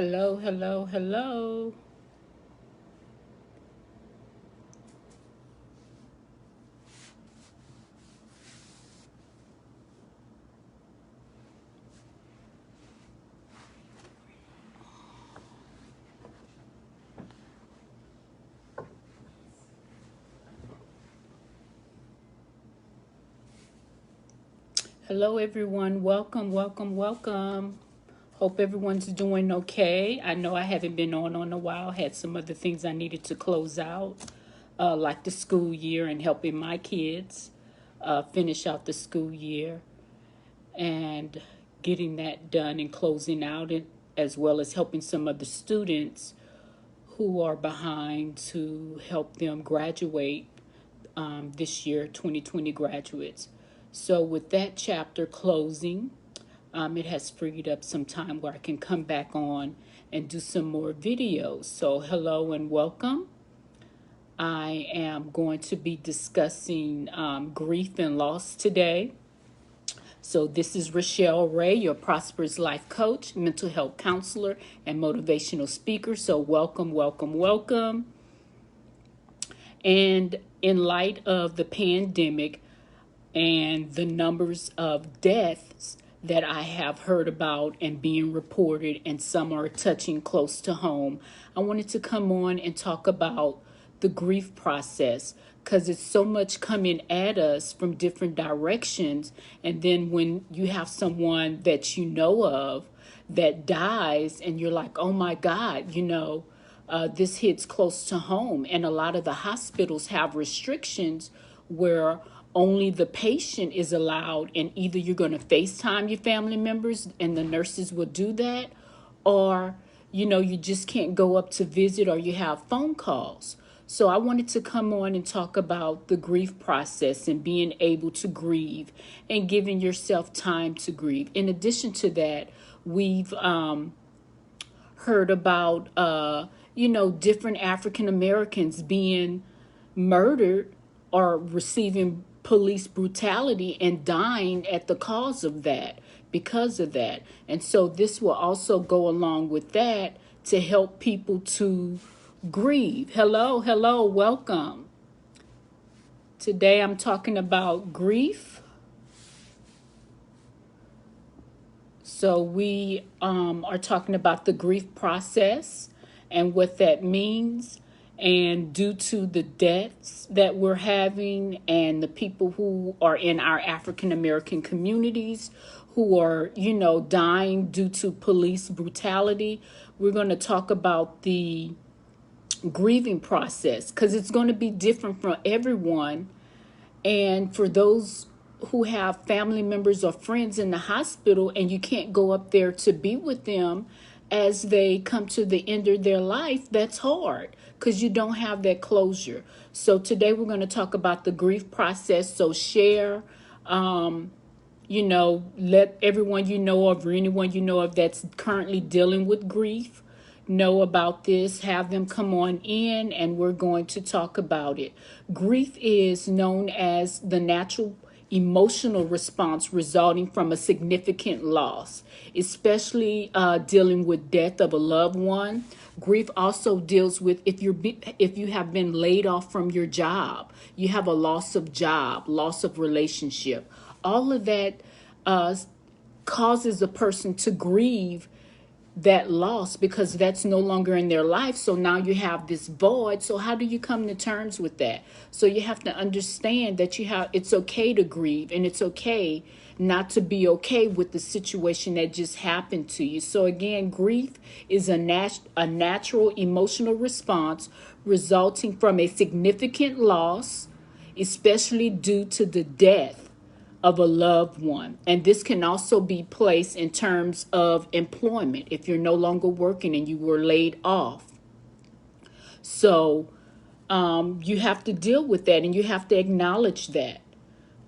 Hello, hello, hello. Hello, everyone. Welcome, welcome, welcome. Hope everyone's doing okay. I know I haven't been on a while. Had some other things I needed to close out, like the school year and helping my kids finish out the school year and getting that done and closing out it, as well as helping some of the students who are behind to help them graduate this year, 2020 graduates. So, with that chapter closing, it has freed up some time where I can come back on and do some more videos. So, hello and welcome. I am going to be discussing grief and loss today. So, this is Rochelle Ray, your Prosperous Life Coach, mental health counselor, and motivational speaker. So, welcome, welcome, welcome. And in light of the pandemic and the numbers of deaths that I have heard about and being reported, and some are touching close to home, I wanted to come on and talk about the grief process because it's so much coming at us from different directions. And then when you have someone that you know of that dies and you're like, oh my God, this hits close to home. And a lot of the hospitals have restrictions where only the patient is allowed, and either you're going to FaceTime your family members and the nurses will do that, or you just can't go up to visit, or you have phone calls. So I wanted to come on and talk about the grief process and being able to grieve and giving yourself time to grieve. In addition to that, we've heard about different African Americans being murdered or receiving police brutality and dying at the cause of that, because of that. And so this will also go along with that to help people to grieve. Hello, hello, welcome. Today I'm talking about grief. So we are talking about the grief process and what that means. And due to the deaths that we're having and the people who are in our African American communities who are, dying due to police brutality, we're going to talk about the grieving process because it's going to be different for everyone. And for those who have family members or friends in the hospital and you can't go up there to be with them as they come to the end of their life, that's hard because you don't have that closure. So today we're going to talk about the grief process. So share, let everyone you know of or anyone you know of that's currently dealing with grief know about this. Have them come on in and we're going to talk about it. Grief is known as the natural emotional response resulting from a significant loss, especially dealing with death of a loved one. Grief also deals with if you have been laid off from your job, you have a loss of job, loss of relationship. All of that causes a person to grieve that loss because that's no longer in their life. So now you have this void. So how do you come to terms with that? So you have to understand that it's okay to grieve, and it's okay not to be okay with the situation that just happened to you. So again, grief is a natural emotional response resulting from a significant loss, especially due to the death of a loved one. And this can also be placed in terms of employment if you're no longer working and you were laid off. So you have to deal with that and you have to acknowledge that.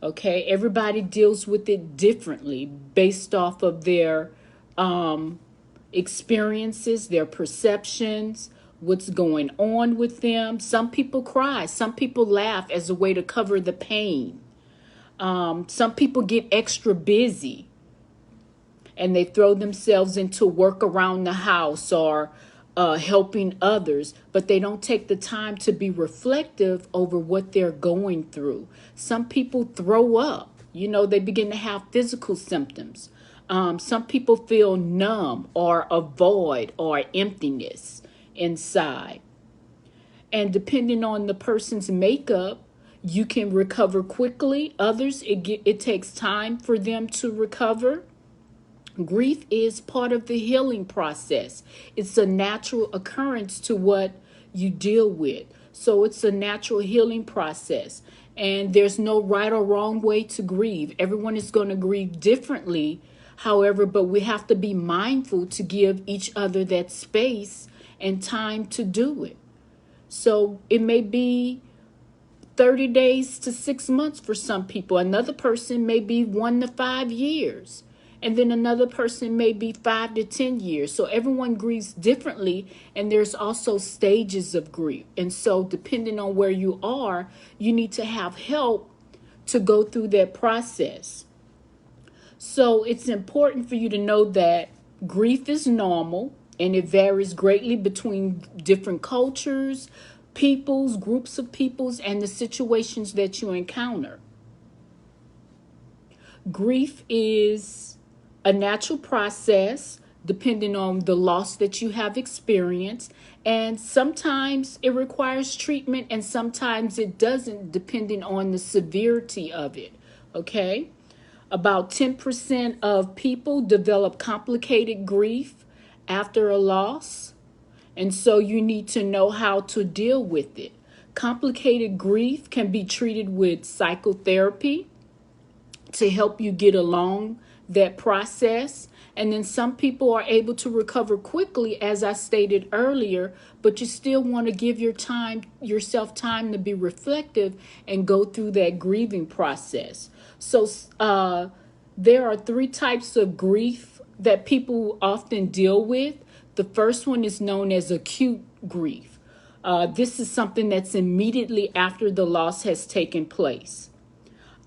Okay, everybody deals with it differently based off of their experiences, their perceptions, what's going on with them. Some people cry, some people laugh as a way to cover the pain. Some people get extra busy and they throw themselves into work around the house or helping others, but they don't take the time to be reflective over what they're going through. Some people throw up, they begin to have physical symptoms. Some people feel numb or a void or emptiness inside. And depending on the person's makeup, you can recover quickly. Others, it takes time for them to recover. Grief is part of the healing process. It's a natural occurrence to what you deal with. So it's a natural healing process. And there's no right or wrong way to grieve. Everyone is going to grieve differently. However, but we have to be mindful to give each other that space and time to do it. So it may be 30 days to 6 months for some people. Another person may be 1 to 5 years. And then another person may be 5 to 10 years. So everyone grieves differently. And there's also stages of grief. And so depending on where you are, you need to have help to go through that process. So it's important for you to know that grief is normal and it varies greatly between different cultures, peoples, groups of peoples, and the situations that you encounter. Grief is a natural process depending on the loss that you have experienced. And sometimes it requires treatment and sometimes it doesn't, depending on the severity of it. Okay? About 10% of people develop complicated grief after a loss. And so you need to know how to deal with it. Complicated grief can be treated with psychotherapy to help you get along that process. And then some people are able to recover quickly, as I stated earlier, but you still want to give yourself time to be reflective and go through that grieving process. So there are 3 types of grief that people often deal with. The first one is known as acute grief. This is something that's immediately after the loss has taken place.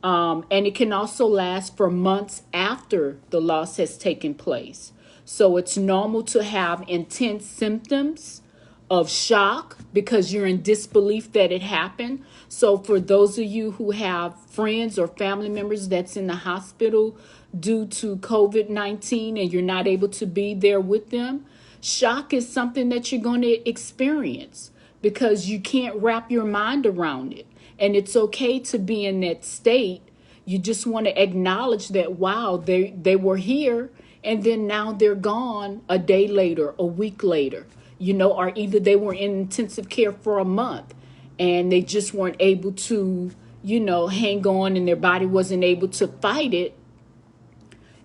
And it can also last for months after the loss has taken place. So it's normal to have intense symptoms of shock because you're in disbelief that it happened. So for those of you who have friends or family members that's in the hospital due to COVID-19 and you're not able to be there with them, shock is something that you're going to experience because you can't wrap your mind around it. And it's okay to be in that state. You just want to acknowledge that, wow, they were here and then now they're gone a day later, a week later, or either they were in intensive care for a month and they just weren't able to, hang on and their body wasn't able to fight it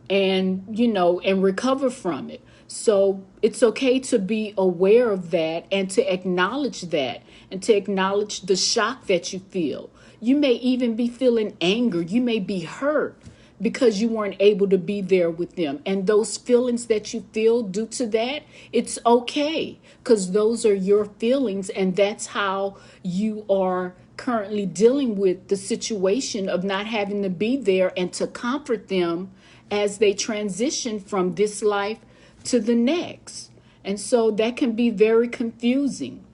and, and recover from it. So it's okay to be aware of that and to acknowledge that and to acknowledge the shock that you feel. You may even be feeling anger. You may be hurt because you weren't able to be there with them. And those feelings that you feel due to that, it's okay because those are your feelings and that's how you are currently dealing with the situation of not having to be there and to comfort them as they transition from this life to the next. And so that can be very confusing.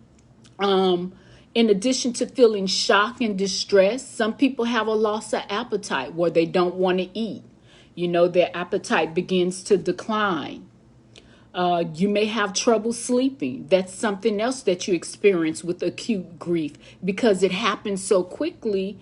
In addition to feeling shock and distress, some people have a loss of appetite where they don't want to eat. Their appetite begins to decline. You may have trouble sleeping. That's something else that you experience with acute grief because it happens so quickly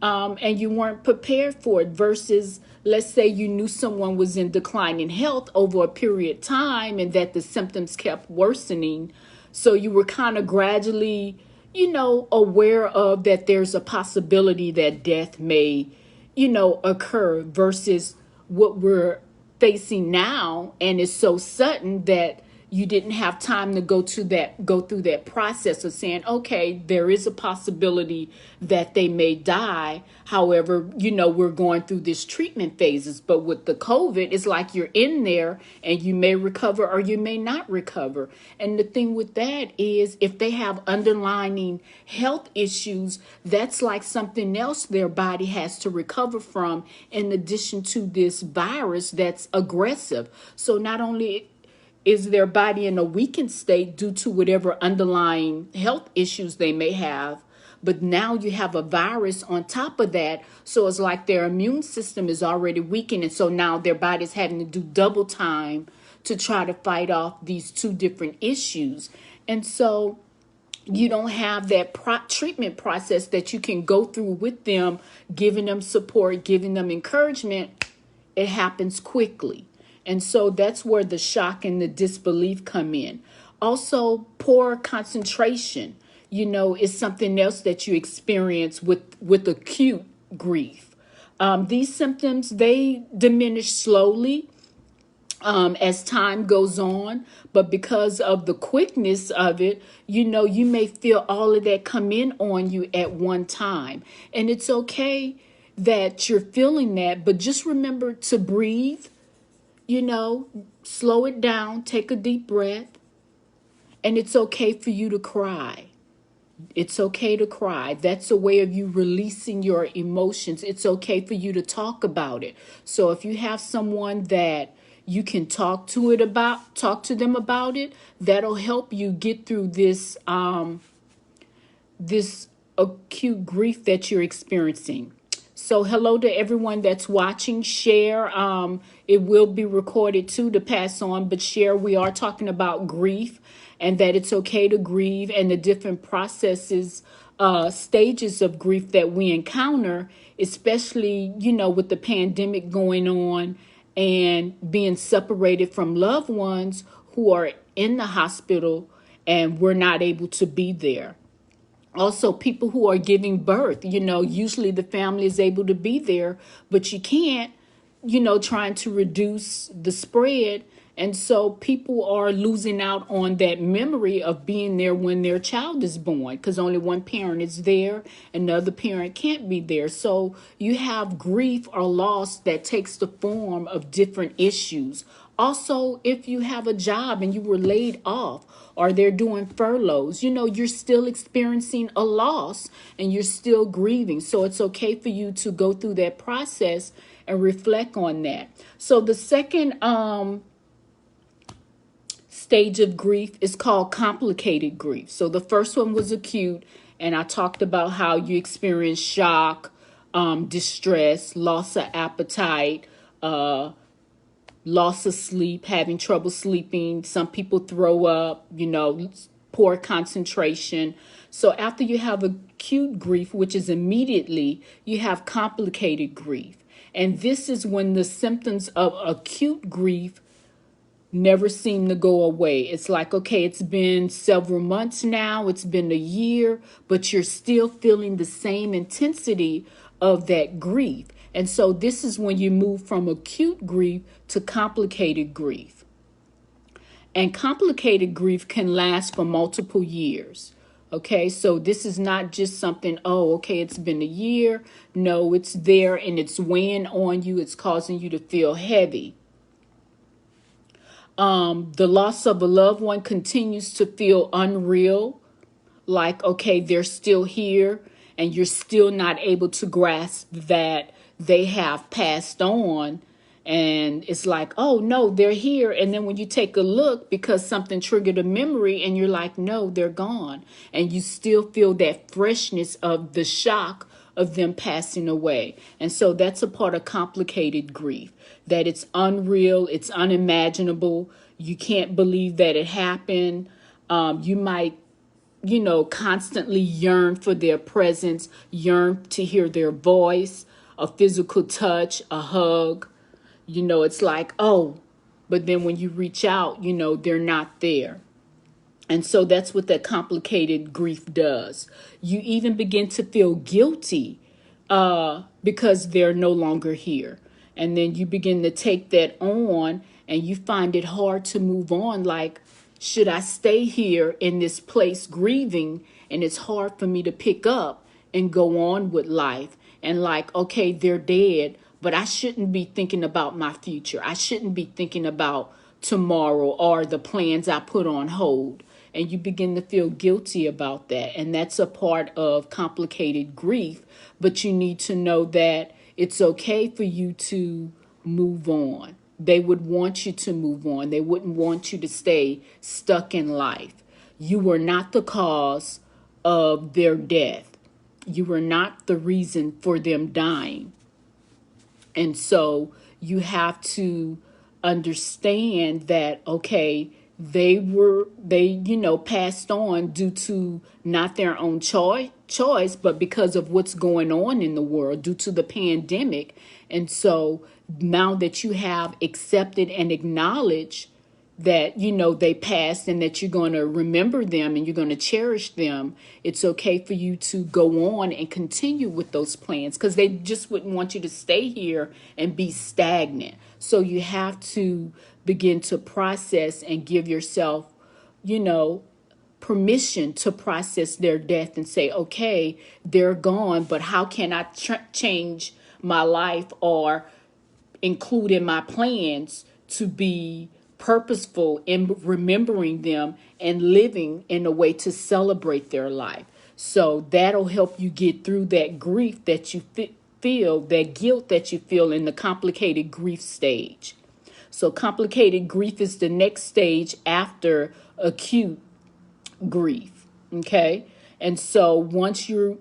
and you weren't prepared for it versus, let's say you knew someone was in declining health over a period of time and that the symptoms kept worsening. So you were kind of gradually, aware of that there's a possibility that death may, occur versus what we're facing now. And it's so sudden that, you didn't have time to go through that process of saying, okay, there is a possibility that they may die. However, we're going through this treatment phases. But with the COVID, it's like you're in there and you may recover or you may not recover. And the thing with that is, if they have underlying health issues, that's like something else their body has to recover from, in addition to this virus that's aggressive. So not only is their body in a weakened state due to whatever underlying health issues they may have, but now you have a virus on top of that. So it's like their immune system is already weakened. And so now their body's having to do double time to try to fight off these two different issues. And so you don't have that treatment process that you can go through with them, giving them support, giving them encouragement. It happens quickly. And so that's where the shock and the disbelief come in. Also, poor concentration, is something else that you experience with acute grief. These symptoms, they diminish slowly as time goes on, but because of the quickness of it, you may feel all of that come in on you at one time. And it's okay that you're feeling that, but just remember to breathe. Slow it down, take a deep breath, and it's okay for you to cry. It's okay to cry. That's a way of you releasing your emotions. It's okay for you to talk about it. So if you have someone that you can talk to them about it, that'll help you get through this this acute grief that you're experiencing. So hello to everyone that's watching. Share. It will be recorded too to pass on, but share. We are talking about grief and that it's okay to grieve and the different processes, stages of grief that we encounter, especially, with the pandemic going on and being separated from loved ones who are in the hospital and we're not able to be there. Also, people who are giving birth, usually the family is able to be there, but you can't, trying to reduce the spread. And so people are losing out on that memory of being there when their child is born, because only one parent is there and the other parent can't be there. So you have grief or loss that takes the form of different issues. Also, if you have a job and you were laid off or they're doing furloughs, you're still experiencing a loss and you're still grieving. So it's okay for you to go through that process and reflect on that. So the second stage of grief is called complicated grief. So the first one was acute, and I talked about how you experience shock, distress, loss of appetite, loss of sleep, having trouble sleeping. Some people throw up, poor concentration. So after you have acute grief, which is immediately, you have complicated grief. And this is when the symptoms of acute grief never seem to go away. It's like, okay, it's been several months now, it's been a year, but you're still feeling the same intensity of that grief. And so this is when you move from acute grief to complicated grief. And complicated grief can last for multiple years. Okay, so this is not just something, okay, it's been a year. No, it's there and it's weighing on you. It's causing you to feel heavy. The loss of a loved one continues to feel unreal. Like, okay, they're still here and you're still not able to grasp that they have passed on. And it's like, oh, no, they're here. And then when you take a look, because something triggered a memory and you're like, no, they're gone. And you still feel that freshness of the shock of them passing away. And so that's a part of complicated grief, that it's unreal, it's unimaginable. You can't believe that it happened. You might, constantly yearn for their presence, yearn to hear their voice, a physical touch, a hug. It's like, oh, but then when you reach out, they're not there. And so that's what that complicated grief does. You even begin to feel guilty because they're no longer here. And then you begin to take that on and you find it hard to move on, like, should I stay here in this place grieving, and it's hard for me to pick up and go on with life, and like, okay, they're dead, but I shouldn't be thinking about my future. I shouldn't be thinking about tomorrow or the plans I put on hold. And you begin to feel guilty about that. And that's a part of complicated grief. But you need to know that it's okay for you to move on. They would want you to move on. They wouldn't want you to stay stuck in life. You were not the cause of their death. You were not the reason for them dying. And so you have to understand that, okay, they passed on due to not their own choice, but because of what's going on in the world due to the pandemic. And so now that you have accepted and acknowledged that, they passed, and that you're going to remember them and you're going to cherish them, it's okay for you to go on and continue with those plans, because they just wouldn't want you to stay here and be stagnant. So you have to begin to process and give yourself, permission to process their death and say, okay, they're gone, but how can I change my life or include in my plans to be purposeful in remembering them and living in a way to celebrate their life. So that'll help you get through that grief that you feel, that guilt that you feel in the complicated grief stage. So complicated grief is the next stage after acute grief. Okay. And so once you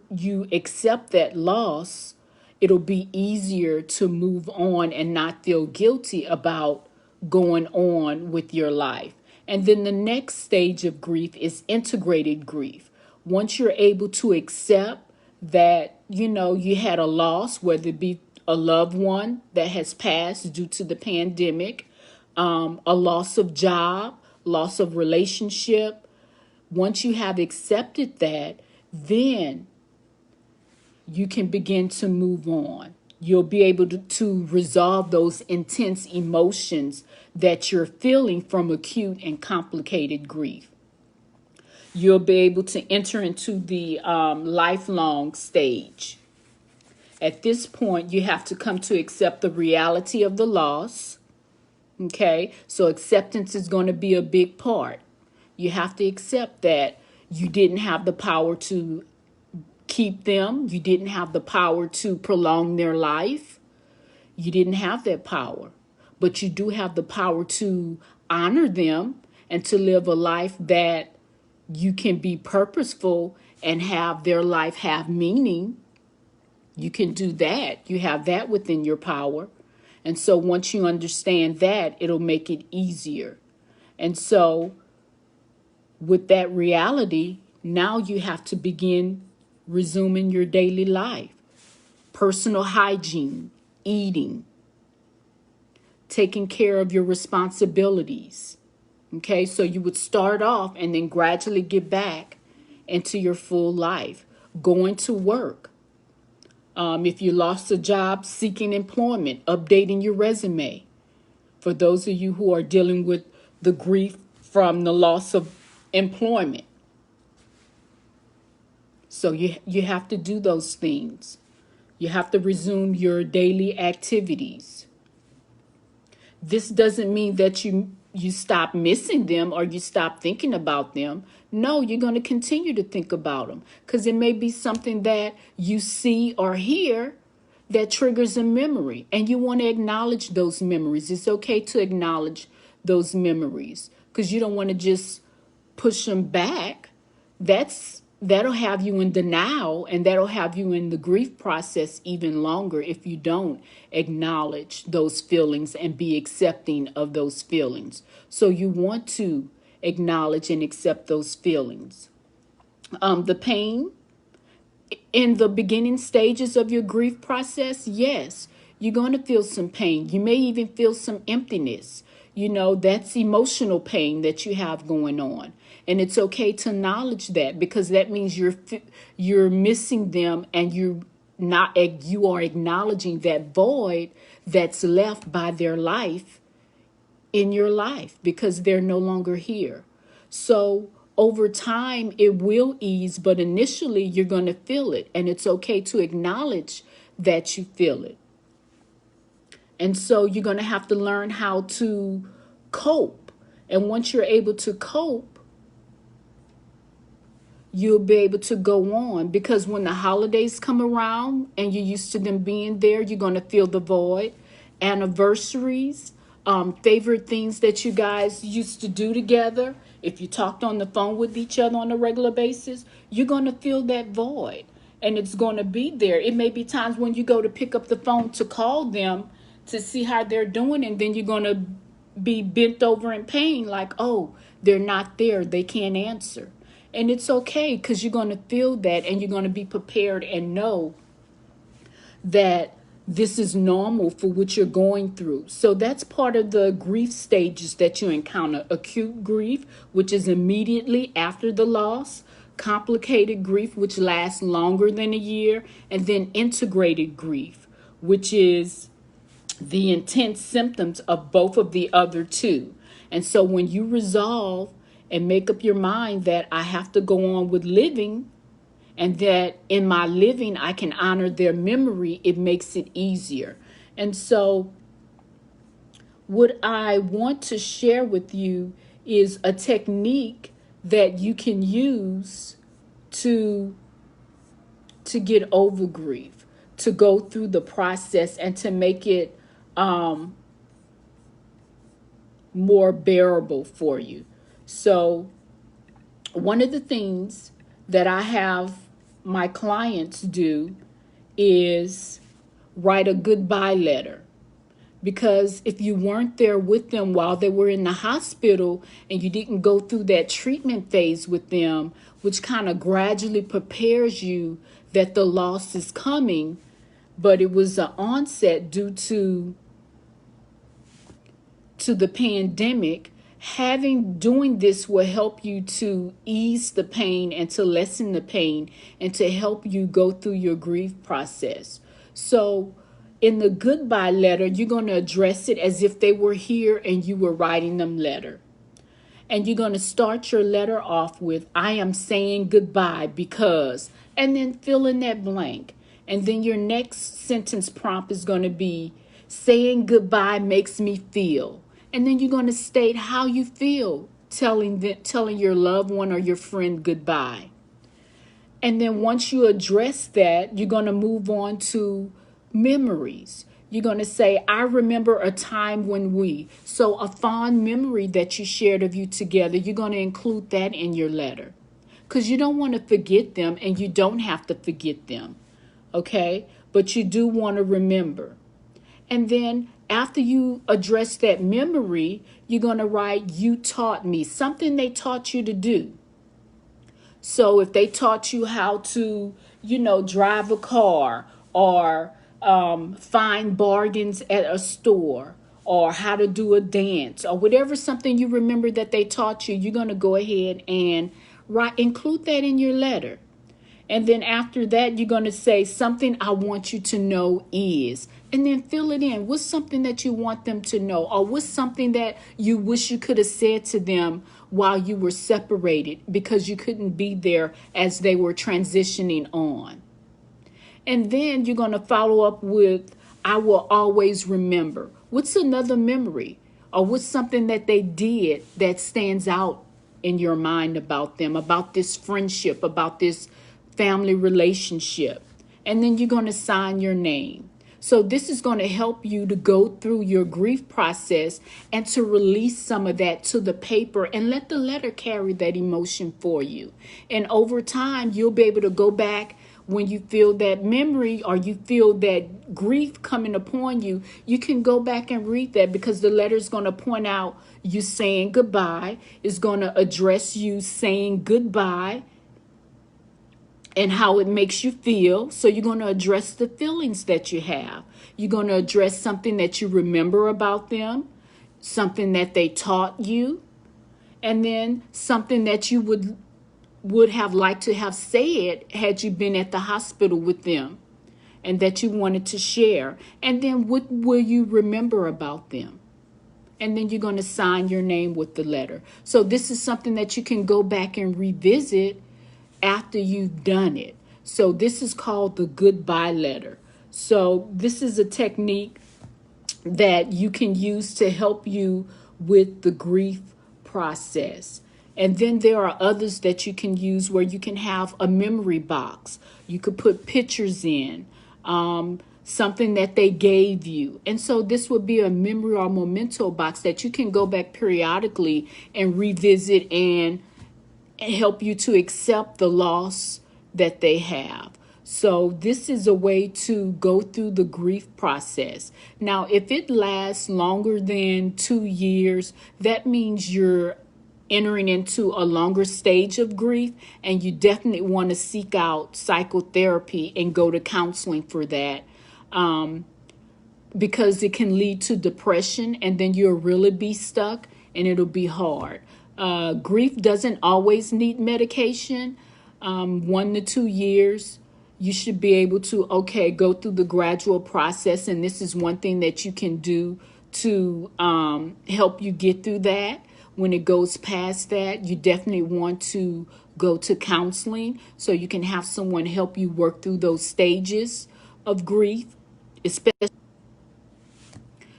accept that loss, it'll be easier to move on and not feel guilty about going on with your life. And then the next stage of grief is integrated grief. Once you're able to accept that, you had a loss, whether it be a loved one that has passed due to the pandemic, a loss of job, loss of relationship. Once you have accepted that, then you can begin to move on. You'll be able to resolve those intense emotions that you're feeling from acute and complicated grief. You'll be able to enter into the lifelong stage. At this point, you have to come to accept the reality of the loss. Okay, so acceptance is going to be a big part. You have to accept that you didn't have the power to keep them. You didn't have the power to prolong their life. You didn't have that power. But you do have the power to honor them and to live a life that you can be purposeful and have their life have meaning. You can do that. You have that within your power. And so once you understand that, it'll make it easier. And so with that reality, now you have to begin resuming your daily life. Personal hygiene, eating, taking care of your responsibilities. Okay, so you would start off and then gradually get back into your full life. Going to work. If you lost a job, seeking employment, updating your resume. For those of you who are dealing with the grief from the loss of employment. So you have to do those things. You have to resume your daily activities. This doesn't mean that you stop missing them or you stop thinking about them. No, you're going to continue to think about them, because it may be something that you see or hear that triggers a memory, and you want to acknowledge those memories. It's okay to acknowledge those memories, because you don't want to just push them back. That'll have you in denial, and that'll have you in the grief process even longer if you don't acknowledge those feelings and be accepting of those feelings. So you want to acknowledge and accept those feelings. The pain in the beginning stages of your grief process, yes, you're going to feel some pain. You may even feel some emptiness. That's emotional pain that you have going on. And it's okay to acknowledge that, because that means you're missing them, and you are acknowledging that void that's left by their life in your life because they're no longer here. So over time, it will ease, but initially you're going to feel it. And it's okay to acknowledge that you feel it. And so you're going to have to learn how to cope. And once you're able to cope, you'll be able to go on, because when the holidays come around and you're used to them being there, you're going to feel the void. Anniversaries, favorite things that you guys used to do together. If you talked on the phone with each other on a regular basis, you're going to feel that void, and it's going to be there. It may be times when you go to pick up the phone to call them to see how they're doing, and then you're going to be bent over in pain like, oh, they're not there, they can't answer. And it's okay, because you're going to feel that, and you're going to be prepared and know that this is normal for what you're going through. So that's part of the grief stages that you encounter. Acute grief, which is immediately after the loss. Complicated grief, which lasts longer than a year. And then integrated grief, which is the intense symptoms of both of the other two. And so when you resolve and make up your mind that I have to go on with living, and that in my living I can honor their memory, it makes it easier. And so what I want to share with you is a technique that you can use to get over grief, to go through the process, and to make it more bearable for you. So one of the things that I have my clients do is write a goodbye letter. Because if you weren't there with them while they were in the hospital, and you didn't go through that treatment phase with them, which kind of gradually prepares you that the loss is coming, but it was an onset due to the pandemic, doing this will help you to ease the pain and to lessen the pain and to help you go through your grief process. So in the goodbye letter, you're going to address it as if they were here and you were writing them letter. And you're going to start your letter off with, I am saying goodbye because, and then fill in that blank. And then your next sentence prompt is going to be, saying goodbye makes me feel. And then you're going to state how you feel telling your loved one or your friend goodbye. And then once you address that, you're going to move on to memories. You're going to say, I remember a time when we. So a fond memory that you shared of you together, you're going to include that in your letter. Because you don't want to forget them, and you don't have to forget them. Okay? But you do want to remember. And then after you address that memory, you're going to write, you taught me, something they taught you to do. So if they taught you how to, drive a car, or find bargains at a store, or how to do a dance, or whatever, something you remember that they taught you, you're going to go ahead and include that in your letter. And then after that, you're going to say, something I want you to know is, and then fill it in. What's something that you want them to know? Or what's something that you wish you could have said to them while you were separated because you couldn't be there as they were transitioning on? And then you're going to follow up with, I will always remember. What's another memory? Or what's something that they did that stands out in your mind about them, about this friendship, about this family relationship? And then you're going to sign your name. So this is going to help you to go through your grief process and to release some of that to the paper and let the letter carry that emotion for you. And over time, you'll be able to go back when you feel that memory or you feel that grief coming upon you. You can go back and read that, because the letter is going to point out you saying goodbye. It's going to address you saying goodbye and how it makes you feel. So you're going to address the feelings that you have. You're going to address something that you remember about them, something that they taught you, and then something that you would have liked to have said had you been at the hospital with them and that you wanted to share. And then what will you remember about them? and then you're going to sign your name with the letter. So this is something that you can go back and revisit after you've done it. So this is called the goodbye letter. So this is a technique that you can use to help you with the grief process. And then there are others that you can use where you can have a memory box. You could put pictures in, something that they gave you. And so this would be a memory or memento box that you can go back periodically and revisit and help you to accept the loss that they have. So this is a way to go through the grief process. Now, if it lasts longer than 2 years, that means you're entering into a longer stage of grief, and you definitely want to seek out psychotherapy and go to counseling for that, because it can lead to depression, and then you'll really be stuck and it'll be hard. Grief doesn't always need medication. 1 to 2 years, you should be able to, go through the gradual process. And this is one thing that you can do to help you get through that. When it goes past that, you definitely want to go to counseling so you can have someone help you work through those stages of grief, especially.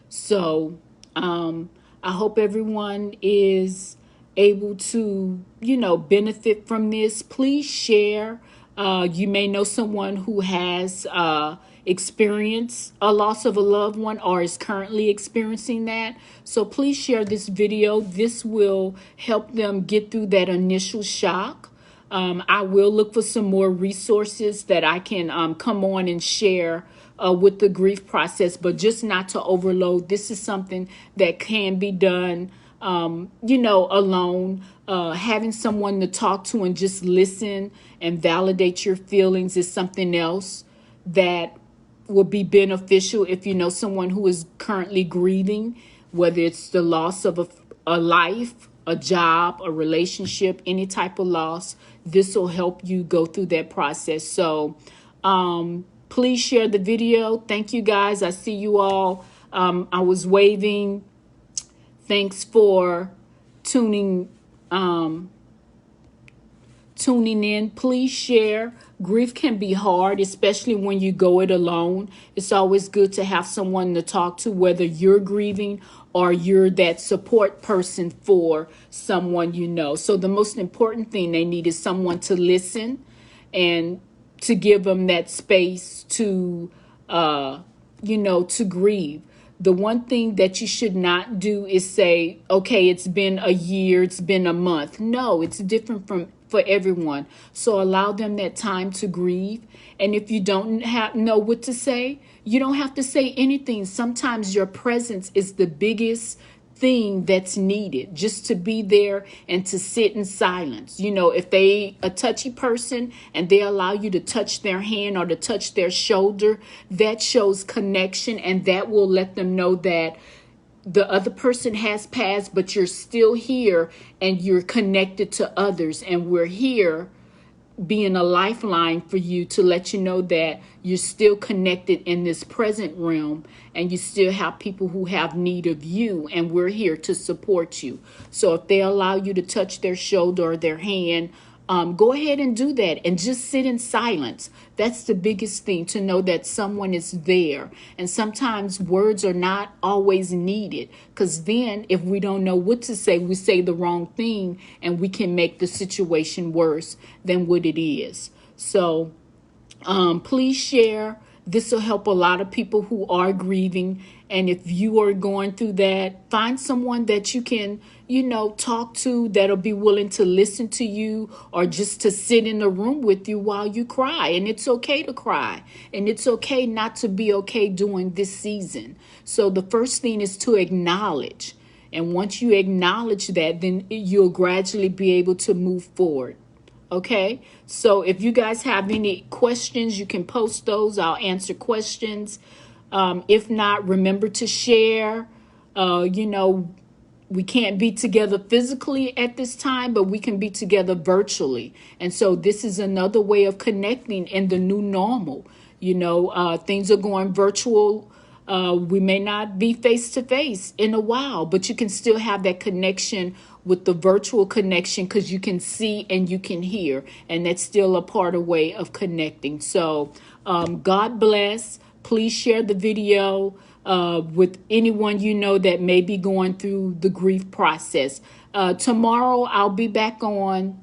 So I hope everyone is able to, benefit from this. Please share. You may know someone who has experienced a loss of a loved one or is currently experiencing that. So please share this video. This will help them get through that initial shock. I will look for some more resources that I can come on and share with the grief process, but just not to overload. This is something that can be done, alone. Having someone to talk to and just listen and validate your feelings is something else that will be beneficial if you know someone who is currently grieving, whether it's the loss of a life, a job, a relationship, any type of loss. This will help you go through that process. So please share the video. Thank you, guys. I see you all. I was waving. Thanks for tuning in. Please share. Grief can be hard, especially when you go it alone. It's always good to have someone to talk to, whether you're grieving or you're that support person for someone you know. So the most important thing they need is someone to listen and to give them that space to, to grieve. The one thing that you should not do is say, okay, it's been a year, it's been a month. No, it's different for everyone. So allow them that time to grieve. And if you don't know what to say, you don't have to say anything. Sometimes your presence is the biggest thing that's needed, just to be there and to sit in silence. If they a touchy person and they allow you to touch their hand or to touch their shoulder, that shows connection, and that will let them know that the other person has passed, but you're still here and you're connected to others, and we're here being a lifeline for you to let you know that you're still connected in this present realm, and you still have people who have need of you, and we're here to support you. So if they allow you to touch their shoulder or their hand, go ahead and do that and just sit in silence. That's the biggest thing, to know that someone is there. And sometimes words are not always needed, because then if we don't know what to say, we say the wrong thing and we can make the situation worse than what it is. So please share. This will help a lot of people who are grieving. And if you are going through that, find someone that you can, talk to, that'll be willing to listen to you, or just to sit in the room with you while you cry. And it's okay to cry. And it's okay not to be okay during this season. So the first thing is to acknowledge. And once you acknowledge that, then you'll gradually be able to move forward. Okay, so if you guys have any questions, you can post those. I'll answer questions. If not, remember to share. We can't be together physically at this time, but we can be together virtually. And so this is another way of connecting in the new normal. Things are going virtual We may not be face to face in a while, but you can still have that connection with the virtual connection because you can see and you can hear, and that's still a part of way of connecting. So God bless. Please share the video with anyone you know that may be going through the grief process. Tomorrow I'll be back on.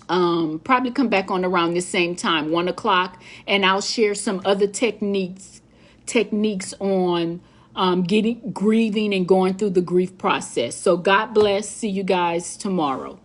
Probably come back on around the same time, 1 o'clock, and I'll share some other techniques on getting grieving and going through the grief process. So God bless. See you guys tomorrow.